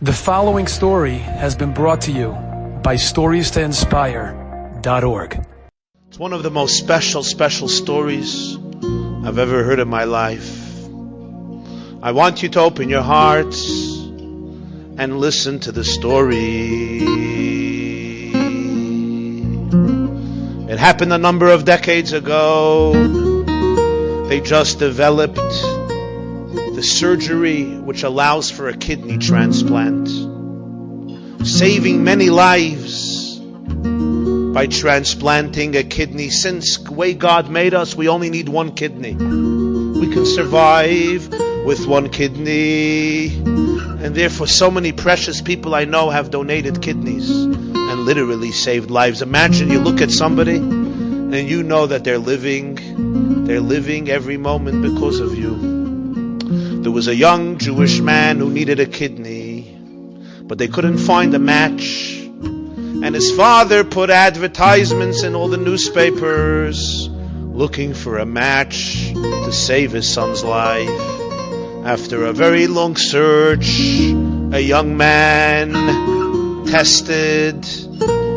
The following story has been brought to you by StoriesToInspire.org. It's one of the most special stories I've ever heard in my life. I want you to open your hearts and listen to the story. It happened a number of decades ago. They just developed the surgery which allows for a kidney transplant, saving many lives by transplanting a kidney. Since the way God made us, we only need one kidney. We can survive with one kidney, and therefore so many precious people I know have donated kidneys and literally saved lives. Imagine you look at somebody and you know that they're living every moment because of you. There was a young Jewish man who needed a kidney, but they couldn't find a match. And his father put advertisements in all the newspapers looking for a match to save his son's life. After a very long search, a young man tested,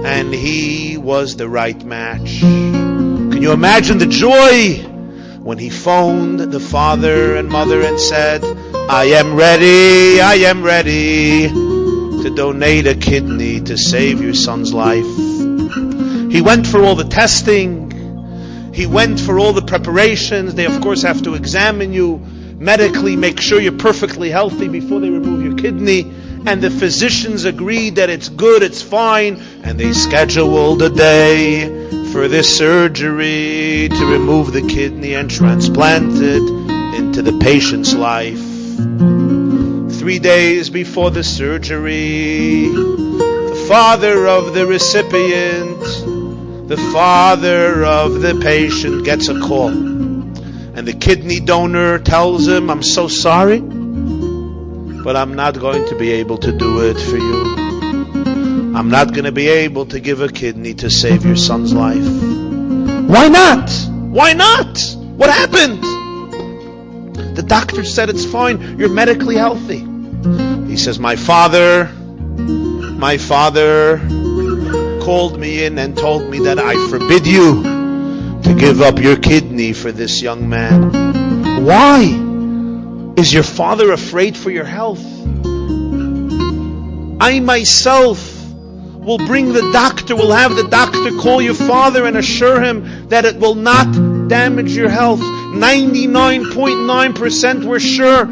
and he was the right match. Can you imagine the joy when he phoned the father and mother and said, I am ready to donate a kidney to save your son's life. He went for all the testing. He went for all the preparations. They of course have to examine you medically, make sure you're perfectly healthy before they remove your kidney. And the physicians agreed that it's good, it's fine, and they scheduled a day for this surgery to remove the kidney and transplant it into the patient's life. 3 days before the surgery, the father of the recipient, the father of the patient gets a call. And the kidney donor tells him, I'm so sorry, but I'm not going to be able to do it for you. I'm not going to be able to give a kidney to save your son's life. Why not? Why not? What happened? The doctor said it's fine. You're medically healthy. He says, my father called me in and told me that I forbid you to give up your kidney for this young man. Why? Is your father afraid for your health? I myself will bring the doctor, will have the doctor call your father and assure him that it will not damage your health. 99.9% we're sure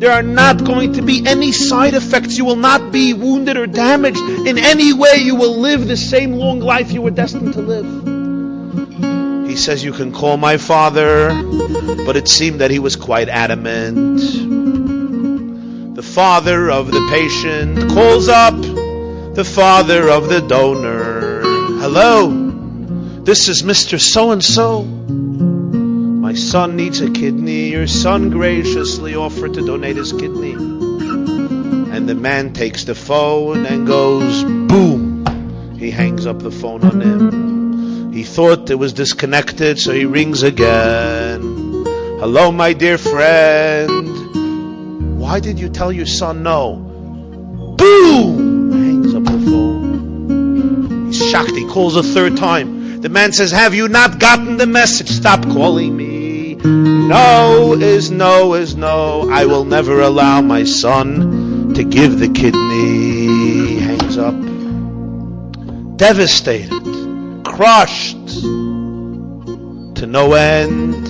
there are not going to be any side effects. You will not be wounded or damaged in any way. You will live the same long life you were destined to live. He says, you can call my father, but it seemed that he was quite adamant. The father of the patient calls up the father of the donor. Hello, this is Mr. So-and-so. My son needs a kidney. Your son graciously offered to donate his kidney. And the man takes the phone and goes, boom. He hangs up the phone on him. He thought it was disconnected, so he rings again. Hello, my dear friend. Why did you tell your son no? Boom! Hangs up the phone. He's shocked. He calls a third time. The man says, have you not gotten the message? Stop calling me. No is no is no. I will never allow my son to give the kidney. Hangs up. Devastated. Crushed to no end.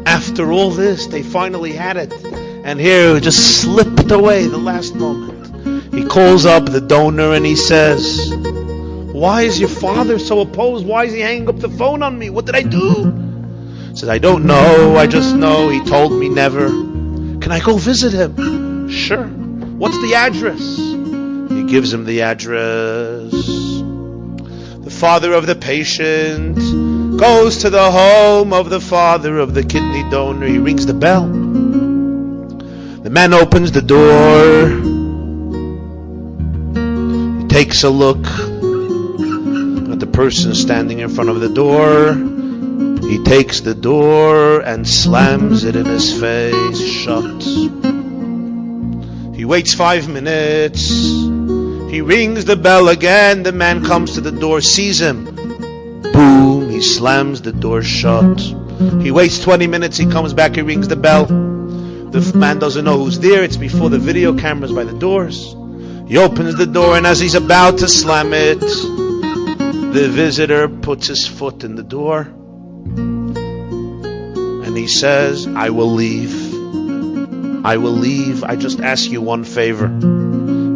After all this, they finally had it. And here it just slipped away the last moment. He calls up the donor and he says, why is your father so opposed? Why is he hanging up the phone on me? What did I do? He says, I don't know. I just know he told me never. Can I go visit him? Sure. What's the address? He gives him the address. The father of the patient goes to the home of the father of the kidney donor. He rings the bell. The man opens the door. He takes a look at the person standing in front of the door. He takes the door and slams it in his face shut. He He waits 5 minutes. He rings the bell again. The man comes to the door, sees him. Boom, he slams the door shut. He waits 20 minutes. He comes back, he rings the bell. The man doesn't know who's there. It's before the video cameras by the doors. He opens the door, and as he's about to slam it, the visitor puts his foot in the door. And he says, I will leave. I will leave. I just ask you one favor.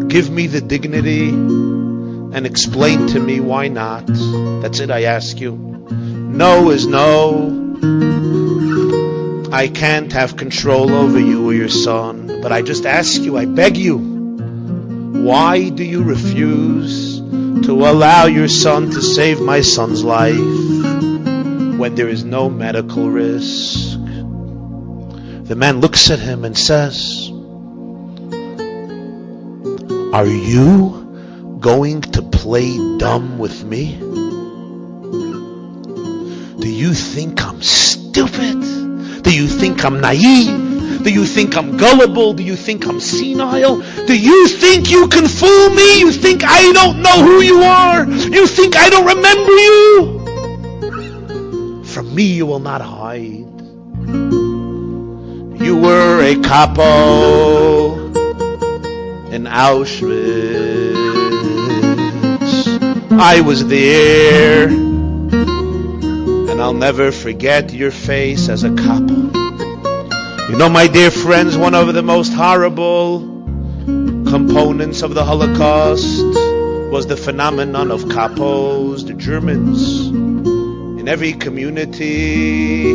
Give me the dignity and explain to me why not. That's it, I ask you. No is no. I can't have control over you or your son, but I just ask you, I beg you, why do you refuse to allow your son to save my son's life when there is no medical risk? The man looks at him and says, are you going to play dumb with me? Do you think I'm stupid? Do you think I'm naive? Do you think I'm gullible? Do you think I'm senile? Do you think you can fool me? You think I don't know who you are? You think I don't remember you? From me you will not hide. You were a capo in Auschwitz. I was there, and I'll never forget your face as a capo. You know, my dear friends, one of the most horrible components of the Holocaust was the phenomenon of capos, the Germans. In every community,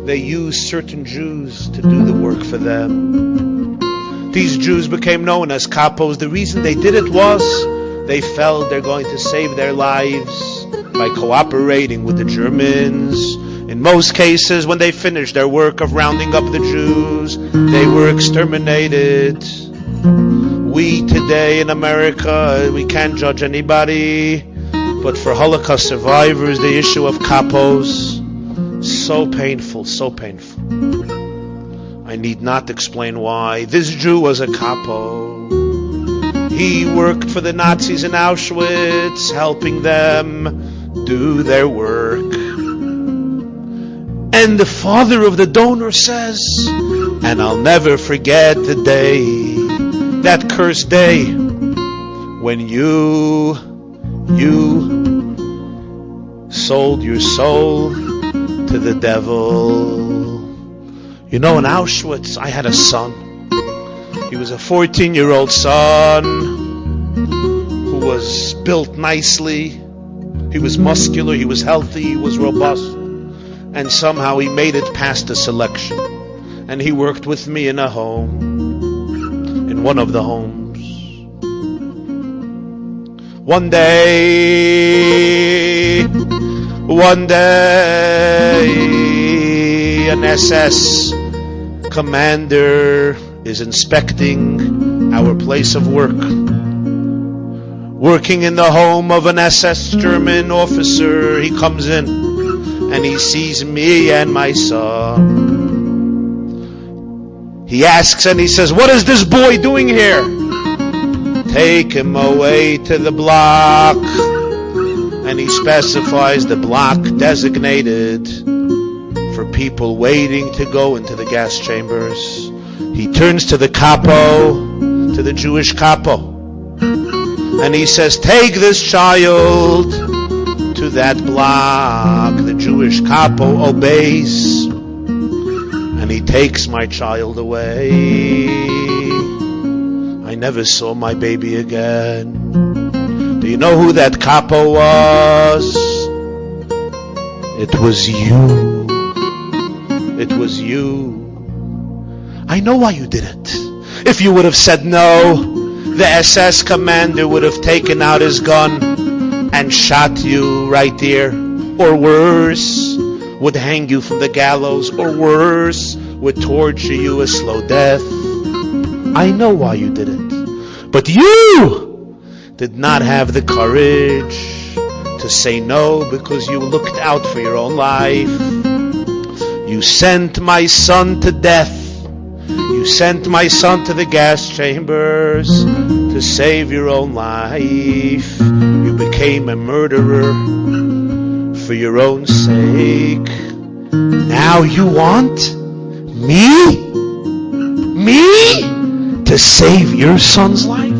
they used certain Jews to do the work for them. These Jews became known as capos. The reason they did it was they felt they're going to save their lives by cooperating with the Germans. In most cases, when they finished their work of rounding up the Jews, they were exterminated. We today in America, we can't judge anybody, but for Holocaust survivors, the issue of capos, so painful, so painful. I need not explain why. This Jew was a capo. He worked for the Nazis in Auschwitz, helping them do their work. And the father of the donor says, and I'll never forget the day, that cursed day, when you sold your soul to the devil. You know, in Auschwitz, I had a son. He was a 14-year-old son who was built nicely. He was muscular, he was healthy, he was robust. And somehow he made it past the selection. And he worked with me in a home, in one of the homes. One day, an SS commander is inspecting our place of work. Working in the home of an SS German officer, he comes in and he sees me and my son. He asks and he says, what is this boy doing here? Take him away to the block. And he specifies the block designated for people waiting to go into the gas chambers. He turns to the capo, to the Jewish capo, and he says, take this child to that block. The Jewish capo obeys, and he takes my child away. I never saw my baby again. Do you know who that capo was? It was you. It was you. I know why you did it. If you would have said no, the SS commander would have taken out his gun and shot you right there. Or worse, would hang you from the gallows. Or worse, would torture you a slow death. I know why you did it. But you did not have the courage to say no because you looked out for your own life. You sent my son to death You sent my son to the gas chambers to save your own life. You became a murderer for your own sake. Now you want me to save your son's life?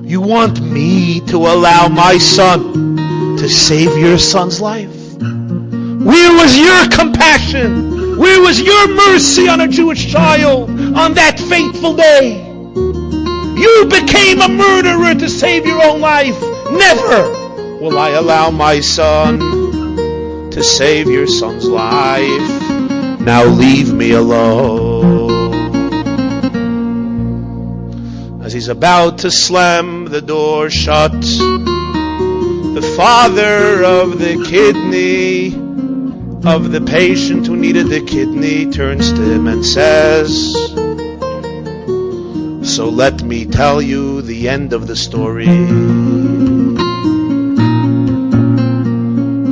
You want me to allow my son to save your son's life? Where was your compassion? Where was your mercy on a Jewish child on that fateful day? You became a murderer to save your own life. Never will I allow my son to save your son's life. Now leave me alone. As he's about to slam the door shut, the father of the kidney, of the patient who needed the kidney, turns to him and says, so let me tell you the end of the story.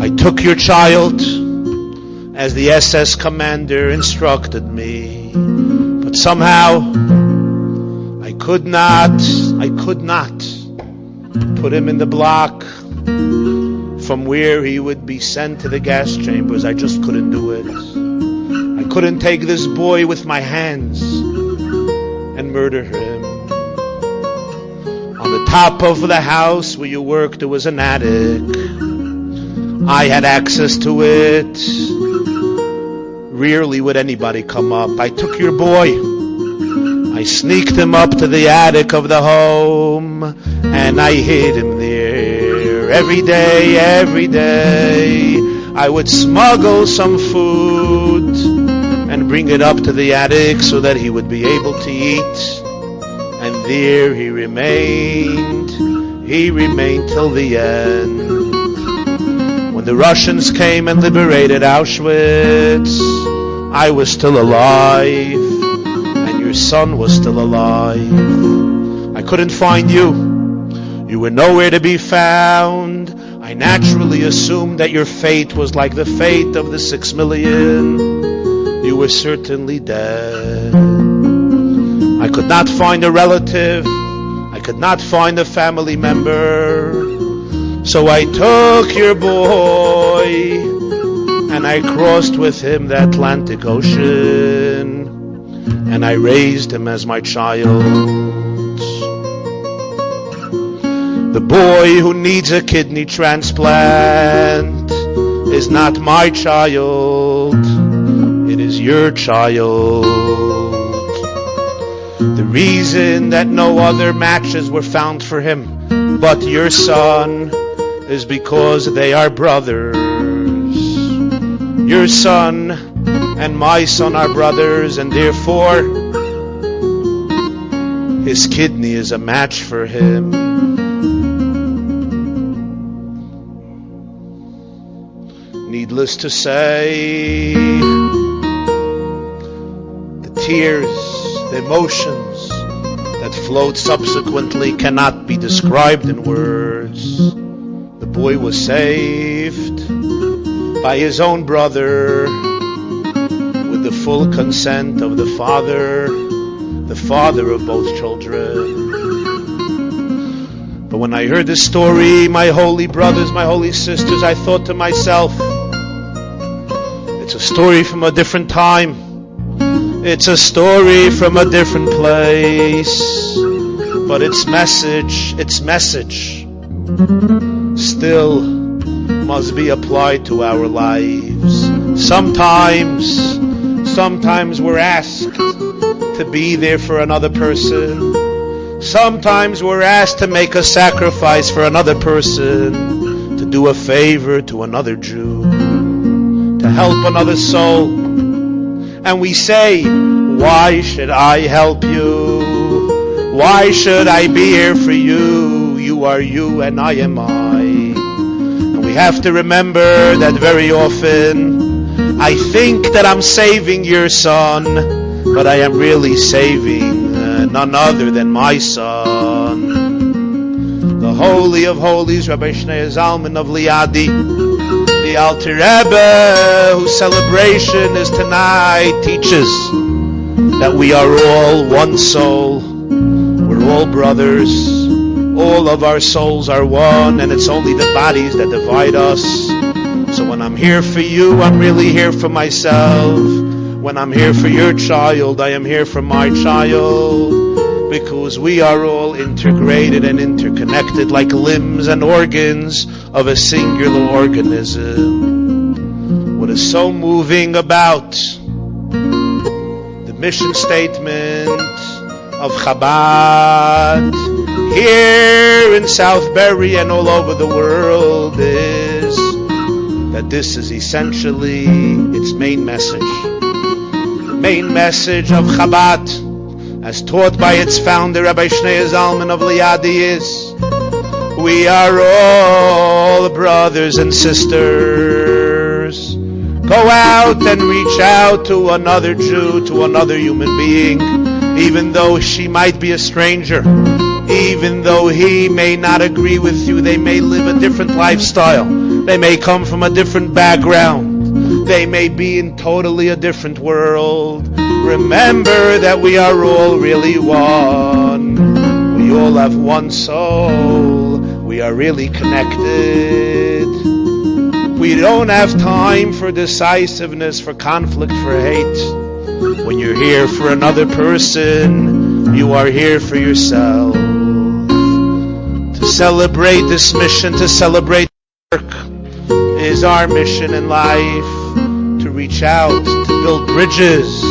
I took your child as the SS commander instructed me, but somehow I could not put him in the block from where he would be sent to the gas chambers. I just couldn't do it. I couldn't take this boy with my hands and murder him. On the top of the house where you worked, there was an attic. I had access to it. Rarely would anybody come up. I took your boy. I sneaked him up to the attic of the home, and I hid him there. Every day, I would smuggle some food and bring it up to the attic so that he would be able to eat. And there he remained till the end. When the Russians came and liberated Auschwitz, I was still alive, and your son was still alive. I couldn't find you. You were nowhere to be found. I naturally assumed that your fate was like the fate of the 6 million. You were certainly dead. I could not find a relative. I could not find a family member. So I took your boy and I crossed with him the Atlantic Ocean, and I raised him as my child. The boy who needs a kidney transplant is not my child. It is your child. The reason that no other matches were found for him but your son is because they are brothers. Your son and my son are brothers, and therefore his kidney is a match for him. Needless to say, the tears, the emotions that flowed subsequently cannot be described in words. The boy was saved by his own brother with the full consent of the father of both children. But when I heard this story, my holy brothers, my holy sisters, I thought to myself, it's a story from a different time. It's a story from a different place. But its message still must be applied to our lives. Sometimes we're asked to be there for another person. Sometimes we're asked to make a sacrifice for another person, to do a favor to another Jew, to help another soul. And we say, why should I help you? Why should I be here for you? You are you and I am I. And we have to remember that very often I think that I'm saving your son, but I am really saving none other than my son. The Holy of Holies, Rabbi Shnei Zalman of Liadi, the Alter Rebbe, whose celebration is tonight, teaches that we are all one soul. We're all brothers. All of our souls are one, and it's only the bodies that divide us. So when I'm here for you, I'm really here for myself. When I'm here for your child, I am here for my child. Because we are all integrated and interconnected like limbs and organs of a singular organism. What is so moving about the mission statement of Chabad here in Southbury and all over the world is that this is essentially its main message. The main message of Chabad, as taught by its founder, Rabbi Zalman of Liadi, is we are all brothers and sisters. Go out and reach out to another Jew, to another human being, even though she might be a stranger, even though he may not agree with you. They may live a different lifestyle. They may come from a different background. They may be in totally a different world. Remember that we are all really one. We all have one soul. We are really connected. We don't have time for decisiveness, for conflict, for hate. When you're here for another person, you are here for yourself. To celebrate this mission, to celebrate work, is our mission in life. To reach out, to build bridges,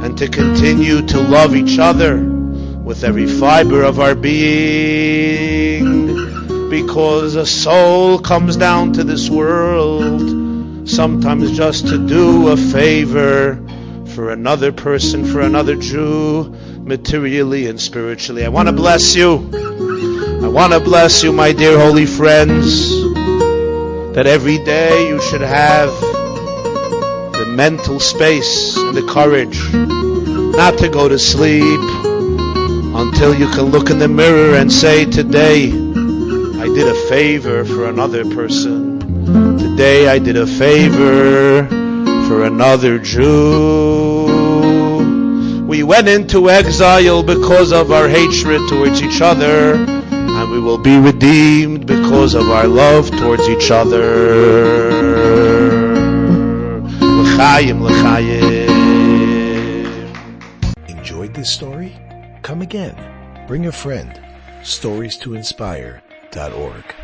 and to continue to love each other with every fiber of our being. Because a soul comes down to this world sometimes just to do a favor for another person, for another Jew, materially and spiritually. I want to bless you. I want to bless you, my dear holy friends, that every day you should have the mental space and the courage not to go to sleep until you can look in the mirror and say, today I did a favor for another person. Today I did a favor for another Jew. We went into exile because of our hatred towards each other, and we will be redeemed because of our love towards each other. L'chaim, l'chaim. Enjoyed this story? Come again. Bring a friend. StoriesToInspire.org